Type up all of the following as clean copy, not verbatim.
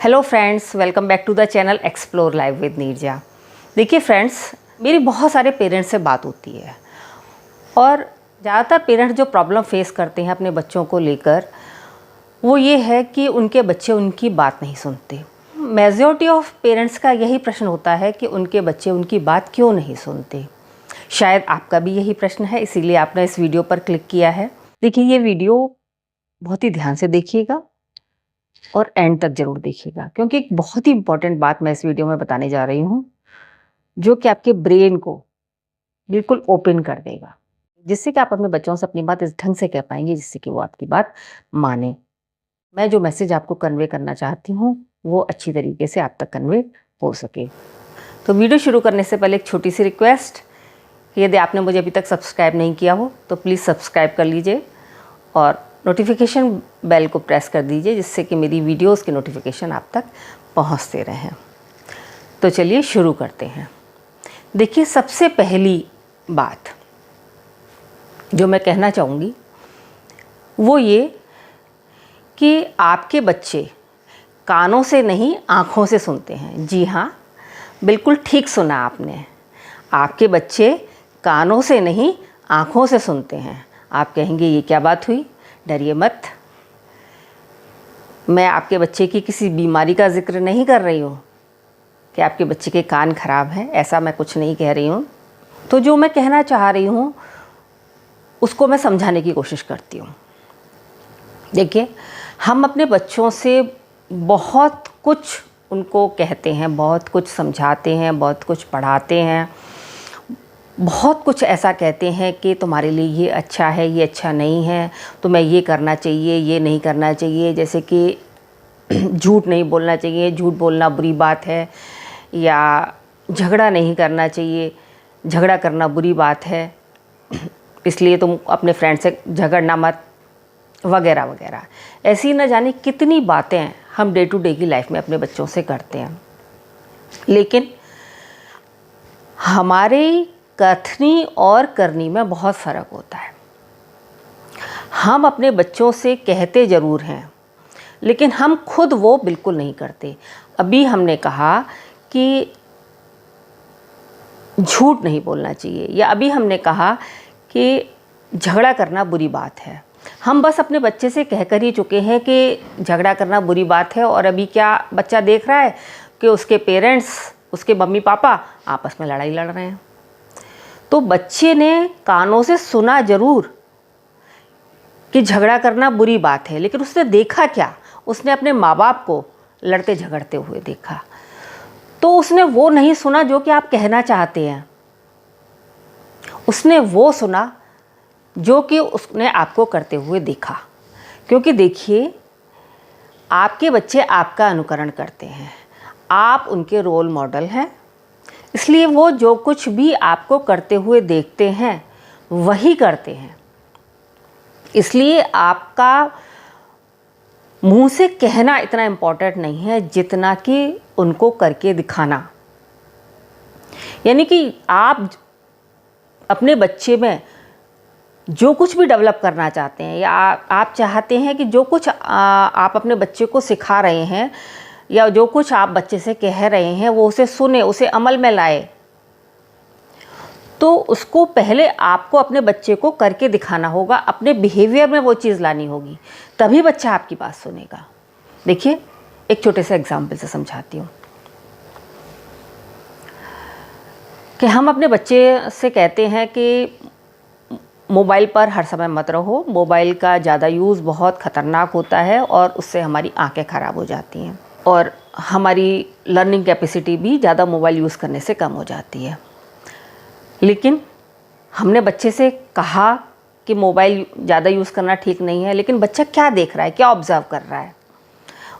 Hello friends, welcome back to the channel explore live with Neerja. देखिए friends, मेरी बहुत सारे पेरेंट्स से बात होती है और ज़्यादातर पेरेंट्स जो प्रॉब्लम फेस करते हैं अपने बच्चों को लेकर वो ये है कि उनके बच्चे उनकी बात नहीं सुनते। मेजॉरिटी ऑफ पेरेंट्स का यही प्रश्न होता है कि उनके बच्चे उनकी बात क्यों नहीं सुनते। शायद आपका भी यही प्रश्न है, इसीलिए आपने इस वीडियो पर क्लिक किया है। देखिए, ये वीडियो बहुत ही ध्यान से देखिएगा और एंड तक ज़रूर देखिएगा, क्योंकि एक बहुत ही इंपॉर्टेंट बात मैं इस वीडियो में बताने जा रही हूँ जो कि आपके ब्रेन को बिल्कुल ओपन कर देगा, जिससे कि आप अपने बच्चों से अपनी बात इस ढंग से कह पाएंगे जिससे कि वो आपकी बात माने। मैं जो मैसेज आपको कन्वे करना चाहती हूँ वो अच्छी तरीके से आप तक कन्वे हो सके। तो वीडियो शुरू करने से पहले एक छोटी सी रिक्वेस्ट, यदि आपने मुझे अभी तक सब्सक्राइब नहीं किया हो तो प्लीज़ सब्सक्राइब कर लीजिए और नोटिफिकेशन बेल को प्रेस कर दीजिए, जिससे कि मेरी वीडियोस की नोटिफिकेशन आप तक पहुंचते रहें। तो चलिए शुरू करते हैं। देखिए, सबसे पहली बात जो मैं कहना चाहूँगी वो ये कि आपके बच्चे कानों से नहीं आँखों से सुनते हैं। जी हाँ, बिल्कुल ठीक सुना आपने। आपके बच्चे कानों से नहीं आँखों से सुनते हैं। आप कहेंगे ये क्या बात हुई? डरिए मत, मैं आपके बच्चे की किसी बीमारी का जिक्र नहीं कर रही हूँ कि आपके बच्चे के कान खराब हैं, ऐसा मैं कुछ नहीं कह रही हूँ। तो जो मैं कहना चाह रही हूँ उसको मैं समझाने की कोशिश करती हूँ। देखिए, हम अपने बच्चों से बहुत कुछ उनको कहते हैं, बहुत कुछ समझाते हैं, बहुत कुछ पढ़ाते हैं, बहुत कुछ ऐसा कहते हैं कि तुम्हारे लिए ये अच्छा है, ये अच्छा नहीं है, तुम्हें ये करना चाहिए, ये नहीं करना चाहिए। जैसे कि झूठ नहीं बोलना चाहिए, झूठ बोलना बुरी बात है, या झगड़ा नहीं करना चाहिए, झगड़ा करना बुरी बात है, इसलिए तुम अपने फ्रेंड से झगड़ना मत, वगैरह वगैरह। ऐसी न जाने कितनी बातें हम डे टू डे की लाइफ में अपने बच्चों से करते हैं। लेकिन हमारे कथनी और करनी में बहुत फ़र्क होता है। हम अपने बच्चों से कहते ज़रूर हैं, लेकिन हम खुद वो बिल्कुल नहीं करते। अभी हमने कहा कि झूठ नहीं बोलना चाहिए, या अभी हमने कहा कि झगड़ा करना बुरी बात है। हम बस अपने बच्चे से कहकर ही चुके हैं कि झगड़ा करना बुरी बात है, और अभी क्या बच्चा देख रहा है कि उसके पेरेंट्स, उसके मम्मी पापा आपस में लड़ाई लड़ रहे हैं। तो बच्चे ने कानों से सुना ज़रूर कि झगड़ा करना बुरी बात है, लेकिन उसने देखा क्या? उसने अपने माँ बाप को लड़ते झगड़ते हुए देखा। तो उसने वो नहीं सुना जो कि आप कहना चाहते हैं, उसने वो सुना जो कि उसने आपको करते हुए देखा। क्योंकि देखिए, आपके बच्चे आपका अनुकरण करते हैं, आप उनके रोल मॉडल हैं, इसलिए वो जो कुछ भी आपको करते हुए देखते हैं वही करते हैं। इसलिए आपका मुंह से कहना इतना इम्पोर्टेंट नहीं है जितना कि उनको करके दिखाना। यानी कि आप अपने बच्चे में जो कुछ भी डेवलप करना चाहते हैं, या आप चाहते हैं कि जो कुछ आप अपने बच्चे को सिखा रहे हैं, या जो कुछ आप बच्चे से कह रहे हैं वो उसे सुने, उसे अमल में लाए, तो उसको पहले आपको अपने बच्चे को करके दिखाना होगा, अपने बिहेवियर में वो चीज़ लानी होगी, तभी बच्चा आपकी बात सुनेगा। देखिए, एक छोटे से एग्जाम्पल से समझाती हूँ कि हम अपने बच्चे से कहते हैं कि मोबाइल पर हर समय मत रहो, मोबाइल का ज़्यादा यूज़ बहुत ख़तरनाक होता है और उससे हमारी आंखें ख़राब हो जाती हैं और हमारी लर्निंग कैपेसिटी भी ज़्यादा मोबाइल यूज़ करने से कम हो जाती है। लेकिन हमने बच्चे से कहा कि मोबाइल ज़्यादा यूज़ करना ठीक नहीं है, लेकिन बच्चा क्या देख रहा है, क्या ऑब्ज़र्व कर रहा है?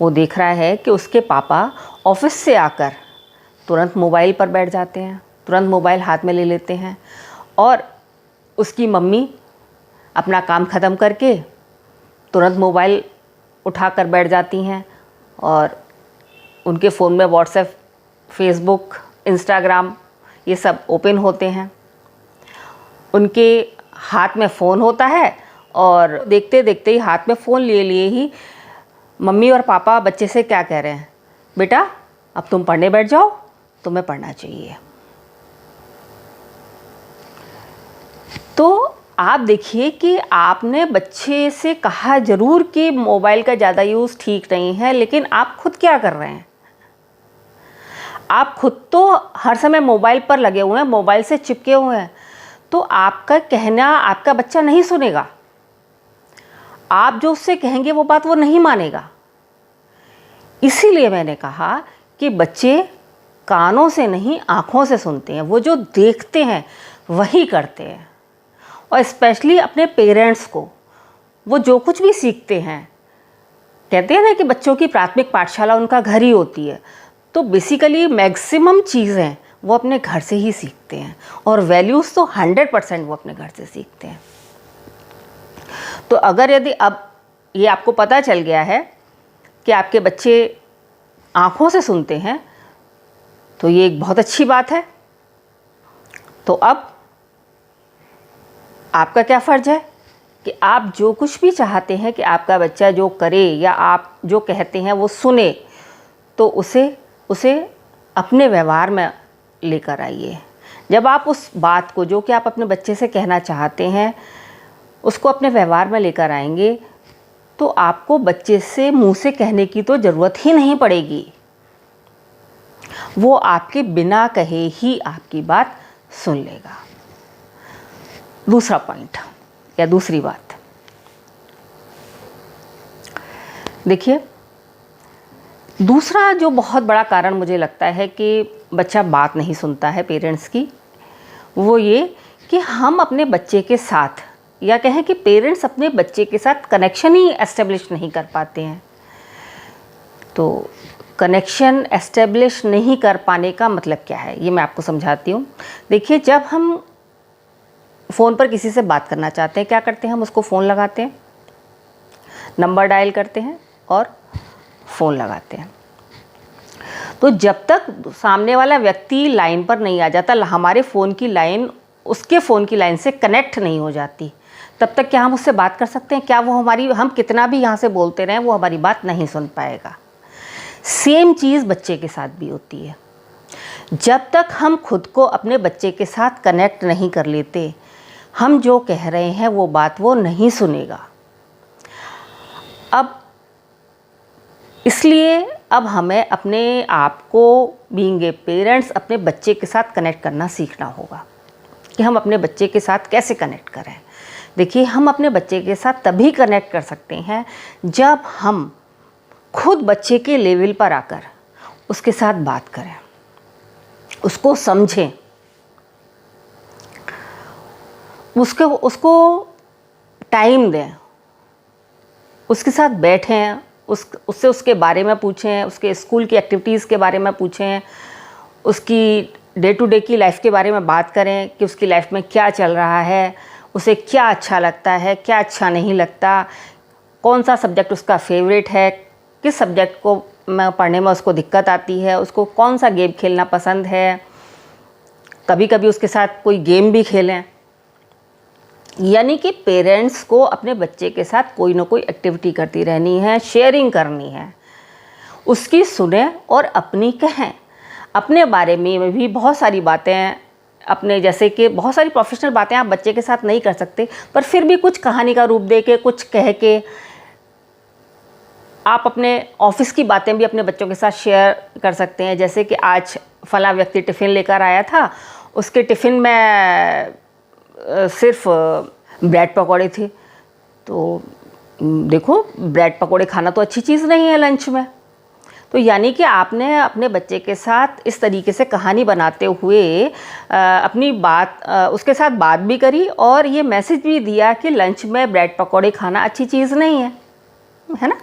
वो देख रहा है कि उसके पापा ऑफिस से आकर तुरंत मोबाइल पर बैठ जाते हैं, तुरंत मोबाइल हाथ में ले लेते हैं, और उसकी मम्मी अपना काम ख़त्म करके तुरंत मोबाइल उठा कर बैठ जाती हैं और उनके फ़ोन में व्हाट्सएप, फेसबुक, इंस्टाग्राम ये सब ओपन होते हैं। उनके हाथ में फ़ोन होता है और देखते देखते ही हाथ में फ़ोन लिए लिए ही मम्मी और पापा बच्चे से क्या कह रहे हैं? बेटा अब तुम पढ़ने बैठ जाओ, तुम्हें पढ़ना चाहिए। तो आप देखिए कि आपने बच्चे से कहा ज़रूर कि मोबाइल का ज़्यादा यूज़ ठीक नहीं है, लेकिन आप खुद क्या कर रहे हैं? आप खुद तो हर समय मोबाइल पर लगे हुए हैं, मोबाइल से चिपके हुए हैं। तो आपका कहना आपका बच्चा नहीं सुनेगा। आप जो उससे कहेंगे वो बात वो नहीं मानेगा। इसीलिए मैंने कहा कि बच्चे कानों से नहीं आँखों से सुनते हैं, वो जो देखते हैं वही करते हैं। और स्पेशली अपने पेरेंट्स को, वो जो कुछ भी सीखते हैं, कहते हैं ना कि बच्चों की प्राथमिक पाठशाला उनका घर ही होती है, तो बेसिकली मैक्सिमम चीज़ें वो अपने घर से ही सीखते हैं और वैल्यूज़ तो 100% वो अपने घर से सीखते हैं। तो अगर यदि अब ये आपको पता चल गया है कि आपके बच्चे आँखों से सुनते हैं, तो ये एक बहुत अच्छी बात है। तो अब आपका क्या फ़र्ज़ है कि आप जो कुछ भी चाहते हैं कि आपका बच्चा जो करे या आप जो कहते हैं वो सुने, तो उसे अपने व्यवहार में लेकर आइए। जब आप उस बात को जो कि आप अपने बच्चे से कहना चाहते हैं उसको अपने व्यवहार में लेकर आएंगे, तो आपको बच्चे से मुंह से कहने की तो ज़रूरत ही नहीं पड़ेगी। वो आपके बिना कहे ही आपकी बात सुन लेगा। दूसरा पॉइंट या दूसरी बात, देखिए, दूसरा जो बहुत बड़ा कारण मुझे लगता है कि बच्चा बात नहीं सुनता है पेरेंट्स की, वो ये कि हम अपने बच्चे के साथ, या कहें कि पेरेंट्स अपने बच्चे के साथ कनेक्शन ही एस्टेब्लिश नहीं कर पाते हैं। तो कनेक्शन एस्टेब्लिश नहीं कर पाने का मतलब क्या है, ये मैं आपको समझाती हूँ। देखिए, जब हम फ़ोन पर किसी से बात करना चाहते हैं, क्या करते हैं? हम उसको फ़ोन लगाते हैं, नंबर डायल करते हैं और फ़ोन लगाते हैं। तो जब तक सामने वाला व्यक्ति लाइन पर नहीं आ जाता, हमारे फ़ोन की लाइन उसके फ़ोन की लाइन से कनेक्ट नहीं हो जाती, तब तक क्या हम उससे बात कर सकते हैं? क्या वो हम कितना भी यहाँ से बोलते रहें, वो हमारी बात नहीं सुन पाएगा। सेम चीज़ बच्चे के साथ भी होती है। जब तक हम खुद को अपने बच्चे के साथ कनेक्ट नहीं कर लेते, हम जो कह रहे हैं वो बात वो नहीं सुनेगा। अब इसलिए अब हमें अपने आप को बीइंग ए पेरेंट्स अपने बच्चे के साथ कनेक्ट करना सीखना होगा कि हम अपने बच्चे के साथ कैसे कनेक्ट करें। देखिए, हम अपने बच्चे के साथ तभी कनेक्ट कर सकते हैं जब हम खुद बच्चे के लेवल पर आकर उसके साथ बात करें, उसको समझें, उसको टाइम दें, उसके साथ बैठें, उससे उसके बारे में पूछें, उसके स्कूल की एक्टिविटीज़ के बारे में पूछें, उसकी डे टू डे की लाइफ के बारे में बात करें कि उसकी लाइफ में क्या चल रहा है, उसे क्या अच्छा लगता है, क्या अच्छा नहीं लगता, कौन सा सब्जेक्ट उसका फेवरेट है, किस सब्जेक्ट को पढ़ने में उसको दिक्कत आती है, उसको कौन सा गेम खेलना पसंद है। कभी कभी उसके साथ कोई गेम भी खेलें। यानी कि पेरेंट्स को अपने बच्चे के साथ कोई ना कोई एक्टिविटी करती रहनी है, शेयरिंग करनी है, उसकी सुने और अपनी कहें। अपने बारे में भी बहुत सारी बातें, अपने जैसे कि बहुत सारी प्रोफेशनल बातें आप बच्चे के साथ नहीं कर सकते, पर फिर भी कुछ कहानी का रूप दे के, कुछ कह के आप अपने ऑफिस की बातें भी अपने बच्चों के साथ शेयर कर सकते हैं। जैसे कि आज फला व्यक्ति टिफ़िन लेकर आया था, उसके टिफ़िन में सिर्फ ब्रेड पकौड़े थे। तो देखो, ब्रेड पकौड़े खाना तो अच्छी चीज़ नहीं है लंच में। तो यानी कि आपने अपने बच्चे के साथ इस तरीके से कहानी बनाते हुए अपनी बात उसके साथ बात भी करी और ये मैसेज भी दिया कि लंच में ब्रेड पकौड़े खाना अच्छी चीज़ नहीं है ना।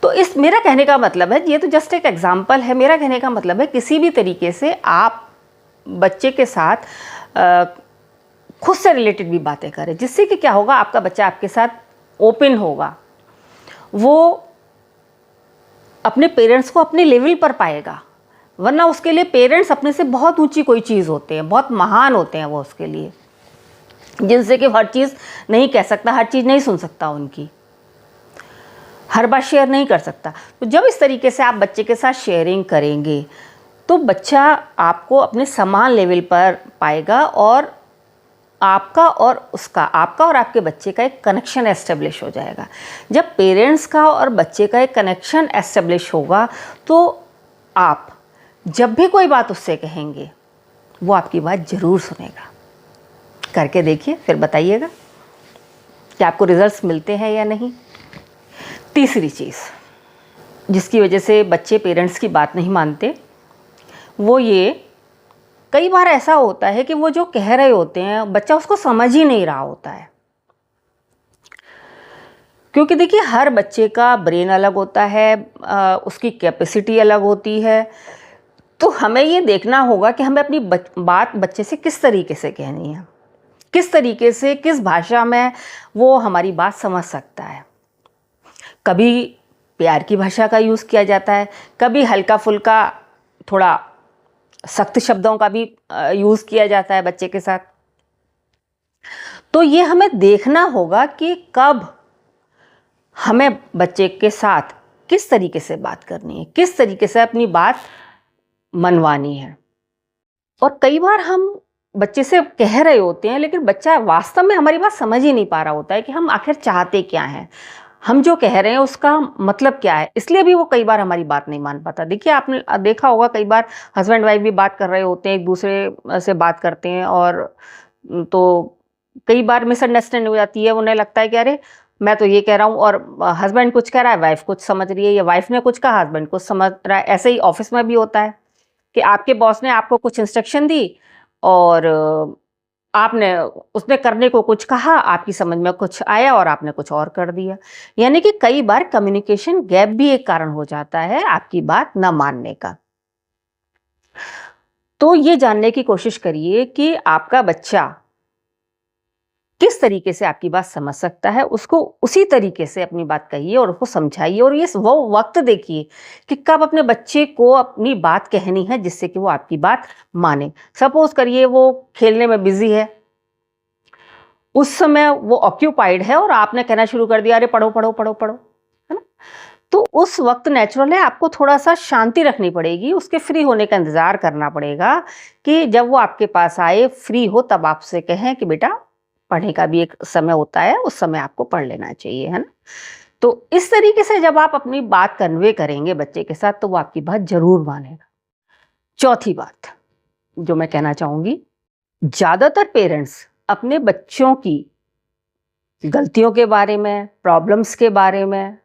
तो इस मेरा कहने का मतलब है, ये तो जस्ट एक एग्जांपल है, मेरा कहने का मतलब है किसी भी तरीके से आप बच्चे के साथ खुद से रिलेटेड भी बातें करें, जिससे कि क्या होगा, आपका बच्चा आपके साथ ओपन होगा, वो अपने पेरेंट्स को अपने लेवल पर पाएगा। वरना उसके लिए पेरेंट्स अपने से बहुत ऊंची कोई चीज़ होते हैं, बहुत महान होते हैं वो उसके लिए, जिनसे कि हर चीज़ नहीं कह सकता, हर चीज़ नहीं सुन सकता उनकी। हर बात शेयर नहीं कर सकता। तो जब इस तरीके से आप बच्चे के साथ शेयरिंग करेंगे तो बच्चा आपको अपने समान लेवल पर पाएगा और आपका और आपके बच्चे का एक कनेक्शन एस्टेब्लिश हो जाएगा। जब पेरेंट्स का और बच्चे का एक कनेक्शन एस्टेब्लिश होगा तो आप जब भी कोई बात उससे कहेंगे वो आपकी बात ज़रूर सुनेगा। करके देखिए, फिर बताइएगा कि आपको रिजल्ट्स मिलते हैं या नहीं। तीसरी चीज़ जिसकी वजह से बच्चे पेरेंट्स की बात नहीं मानते वो ये, कई बार ऐसा होता है कि वो जो कह रहे होते हैं बच्चा उसको समझ ही नहीं रहा होता है। क्योंकि देखिए हर बच्चे का ब्रेन अलग होता है, उसकी कैपेसिटी अलग होती है। तो हमें ये देखना होगा कि हमें अपनी बात बच्चे से किस तरीके से कहनी है, किस तरीके से, किस भाषा में वो हमारी बात समझ सकता है। कभी प्यार की भाषा का यूज़ किया जाता है, कभी हल्का फुल्का थोड़ा सख्त शब्दों का भी यूज़ किया जाता है बच्चे के साथ। तो ये हमें देखना होगा कि कब हमें बच्चे के साथ किस तरीके से बात करनी है, किस तरीके से अपनी बात मनवानी है। और कई बार हम बच्चे से कह रहे होते हैं लेकिन बच्चा वास्तव में हमारी बात समझ ही नहीं पा रहा होता है कि हम आखिर चाहते क्या हैं, हम जो कह रहे हैं उसका मतलब क्या है। इसलिए भी वो कई बार हमारी बात नहीं मान पाता। देखिए आपने देखा होगा कई बार हस्बैंड वाइफ भी बात कर रहे होते हैं, एक दूसरे से बात करते हैं और तो कई बार मिसअंडरस्टैंडिंग हो जाती है। उन्हें लगता है कि अरे मैं तो ये कह रहा हूँ और हस्बैंड कुछ कह रहा है, वाइफ कुछ समझ रही है, या वाइफ ने कुछ कहा, हस्बैंड कुछ समझ रहा है। ऐसे ही ऑफिस में भी होता है कि आपके बॉस ने आपको कुछ इंस्ट्रक्शन दी और आपने उसने करने को कुछ कहा, आपकी समझ में कुछ आया और आपने कुछ और कर दिया। यानी कि कई बार कम्युनिकेशन गैप भी एक कारण हो जाता है आपकी बात न मानने का। तो ये जानने की कोशिश करिए कि आपका बच्चा किस तरीके से आपकी बात समझ सकता है, उसको उसी तरीके से अपनी बात कहिए और उसको समझाइए। और ये वो वक्त देखिए कि कब अपने बच्चे को अपनी बात कहनी है जिससे कि वो आपकी बात माने। सपोज करिए वो खेलने में बिजी है, उस समय वो ऑक्यूपाइड है और आपने कहना शुरू कर दिया अरे पढ़ो पढ़ो पढ़ो पढ़ो, है ना। तो उस वक्त नेचुरल है आपको थोड़ा सा शांति रखनी पड़ेगी, उसके फ्री होने का इंतजार करना पड़ेगा कि जब वो आपके पास आए फ्री हो तब आपसे कहें कि बेटा पढ़ने का भी एक समय होता है, उस समय आपको पढ़ लेना चाहिए, है ना। तो इस तरीके से जब आप अपनी बात कन्वे करेंगे बच्चे के साथ तो वो आपकी बात जरूर मानेगा। चौथी बात जो मैं कहना चाहूंगी, ज्यादातर पेरेंट्स अपने बच्चों की गलतियों के बारे में, प्रॉब्लम्स के बारे में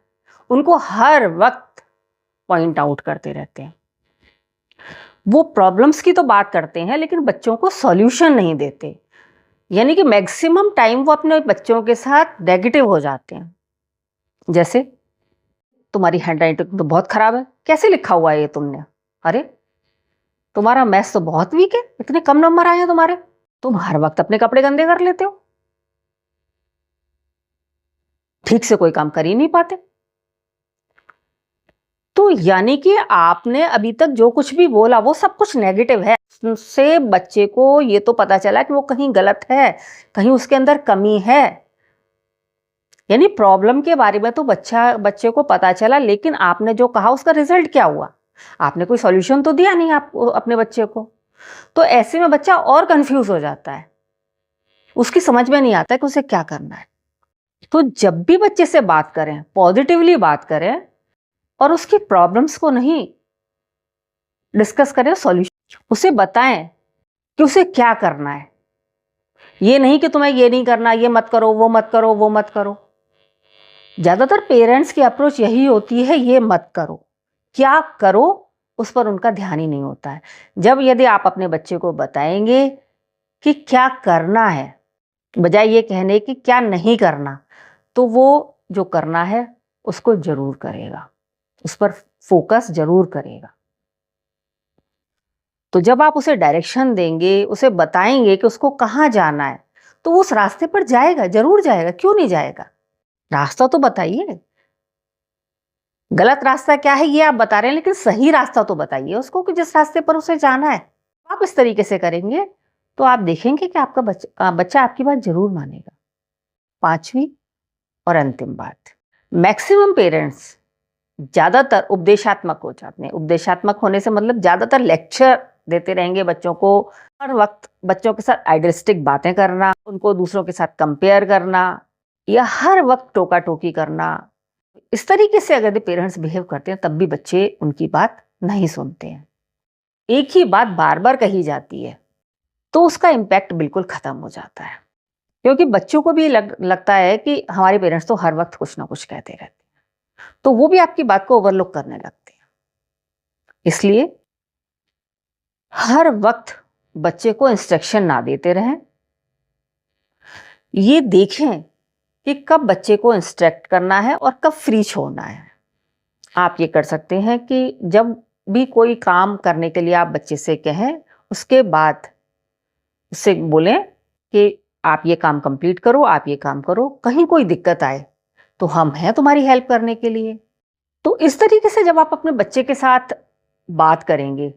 उनको हर वक्त पॉइंट आउट करते रहते हैं। वो प्रॉब्लम्स की तो बात करते हैं लेकिन बच्चों को सॉल्यूशन नहीं देते। यानी कि मैक्सिमम टाइम वो अपने बच्चों के साथ नेगेटिव हो जाते हैं। जैसे तुम्हारी हैंडराइटिंग तो बहुत खराब है, कैसे लिखा हुआ है ये तुमने, अरे तुम्हारा मैथ्स तो बहुत वीक है, इतने कम नंबर आए हैं तुम्हारे, तुम हर वक्त अपने कपड़े गंदे कर लेते हो, ठीक से कोई काम कर ही नहीं पाते। तो यानी कि आपने अभी तक जो कुछ भी बोला वो सब कुछ नेगेटिव है। उससे बच्चे को ये तो पता चला कि वो कहीं गलत है, कहीं उसके अंदर कमी है। यानी प्रॉब्लम के बारे में तो बच्चे को पता चला, लेकिन आपने जो कहा उसका रिजल्ट क्या हुआ, आपने कोई सॉल्यूशन तो दिया नहीं आप अपने बच्चे को। तो ऐसे में बच्चा और कंफ्यूज हो जाता है, उसकी समझ में नहीं आता कि उसे क्या करना है। तो जब भी बच्चे से बात करें पॉजिटिवली बात करें और उसकी प्रॉब्लम्स को नहीं डिस्कस करें, सॉल्यूशन उसे बताएं कि उसे क्या करना है। ये नहीं कि तुम्हें ये नहीं करना, ये मत करो, वो मत करो, वो मत करो। ज्यादातर पेरेंट्स की अप्रोच यही होती है, ये मत करो, क्या करो उस पर उनका ध्यान ही नहीं होता है। जब यदि आप अपने बच्चे को बताएंगे कि क्या करना है बजाय ये कहने कि क्या नहीं करना, तो वो जो करना है उसको जरूर करेगा, उस पर फोकस जरूर करेगा। तो जब आप उसे डायरेक्शन देंगे, उसे बताएंगे कि उसको कहाँ जाना है, तो वो उस रास्ते पर जाएगा, जरूर जाएगा, क्यों नहीं जाएगा। रास्ता तो बताइए, गलत रास्ता क्या है ये आप बता रहे हैं लेकिन सही रास्ता तो बताइए उसको कि जिस रास्ते पर उसे जाना है। आप इस तरीके से करेंगे तो आप देखेंगे कि आपका बच्चा आपकी बात जरूर मानेगा। पांचवी और अंतिम बात, मैक्सिमम पेरेंट्स ज़्यादातर उपदेशात्मक हो जाते हैं। उपदेशात्मक होने से मतलब ज़्यादातर लेक्चर देते रहेंगे बच्चों को, हर वक्त बच्चों के साथ आइडियलिस्टिक बातें करना, उनको दूसरों के साथ कंपेयर करना या हर वक्त टोका टोकी करना। इस तरीके से अगर पेरेंट्स बिहेव करते हैं तब भी बच्चे उनकी बात नहीं सुनते हैं। एक ही बात बार बार कही जाती है तो उसका इम्पैक्ट बिल्कुल ख़त्म हो जाता है, क्योंकि बच्चों को भी लगता है कि हमारे पेरेंट्स तो हर वक्त कुछ ना कुछ कहते रहते हैं, तो वो भी आपकी बात को ओवरलुक करने लगते हैं। इसलिए हर वक्त बच्चे को इंस्ट्रक्शन ना देते रहें, ये देखें कि कब बच्चे को इंस्ट्रक्ट करना है और कब फ्री छोड़ना है। आप ये कर सकते हैं कि जब भी कोई काम करने के लिए आप बच्चे से कहें, उसके बाद उससे बोलें कि आप ये काम कंप्लीट करो, आप ये काम करो, कहीं कोई दिक्कत आए तो हम हैं तुम्हारी हेल्प करने के लिए। तो इस तरीके से जब आप अपने बच्चे के साथ बात करेंगे,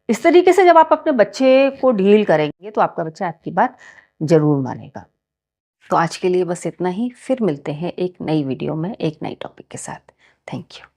इस तरीके से जब आप अपने बच्चे को डील करेंगे तो आपका बच्चा आपकी बात ज़रूर मानेगा। तो आज के लिए बस इतना ही, फिर मिलते हैं एक नई वीडियो में एक नई टॉपिक के साथ। Thank you.